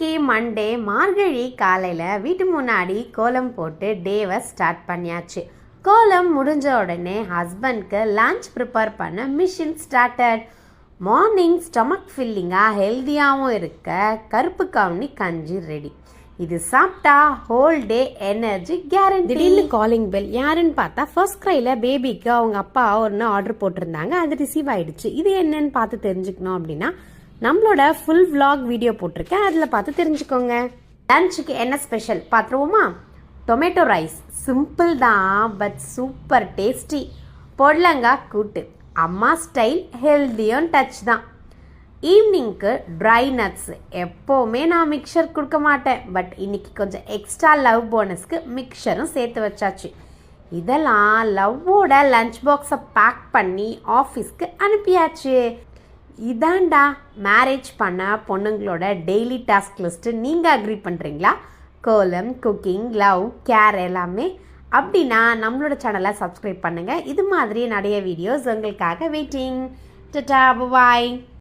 இன்னைக்கு மண்டே மார்கழி காலையில் வீட்டு முன்னாடி கோலம் போட்டு டேவை ஸ்டார்ட் பண்ணியாச்சு. கோலம் முடிஞ்ச உடனே ஹஸ்பண்ட்க்கு லஞ்ச் ப்ரிப்பேர் பண்ண மிஷின் ஸ்டார்டட். மார்னிங் ஸ்டொமக் ஃபில்லிங்காக ஹெல்த்தியாகவும் இருக்க கருப்பு கவுனி கஞ்சி ரெடி. இது சாப்பிட்டா ஹோல் டே எனர்ஜி கேரண்டி. திடீர்னு காலிங் பெல். யாருன்னு பார்த்தா ஃபர்ஸ்ட் க்ரையில் பேபிக்கு அவங்க அப்பா ஒன்று ஆர்டர் போட்டிருந்தாங்க. அது ரிசீவ் ஆயிடுச்சு. இது என்னன்னு பார்த்து தெரிஞ்சுக்கணும் அப்படின்னா நம்மளோட ஃபுல் vlog வீடியோ போட்டிருக்கேன், அதில் பார்த்து தெரிஞ்சுக்கோங்க. லஞ்சுக்கு என்ன ஸ்பெஷல் பார்த்துருவோமா? Tomato rice. சிம்பிள் தான், பட் சூப்பர் டேஸ்டி. பொடலங்காய் கூட்டு. அம்மா ஸ்டைல், ஹெல்த்தியும் டச் தான். ஈவினிங்க்கு ட்ரை நட்ஸ். எப்போவுமே நான் மிக்சர் கொடுக்க மாட்டேன், பட் இன்னைக்கு கொஞ்சம் எக்ஸ்ட்ரா லவ் போனஸ்க்கு மிக்சரும் சேர்த்து வச்சாச்சு. இதெல்லாம் லவ்வோட லஞ்ச் பாக்ஸை பேக் பண்ணி ஆஃபீஸ்க்கு அனுப்பியாச்சு. இதாண்டா மேரேஜ் பண்ண பொண்ணுங்களோட டெய்லி டாஸ்க் லிஸ்ட்டு. நீங்கள் அக்ரி பண்ணுறீங்களா? கோலம், குக்கிங், லவ், கேர் எல்லாமே. அப்படின்னா நம்மளோட சேனலை சப்ஸ்கிரைப் பண்ணுங்கள். இது மாதிரி நிறைய வீடியோஸ் உங்களுக்காக வெயிட்டிங். டாடா, பாய்.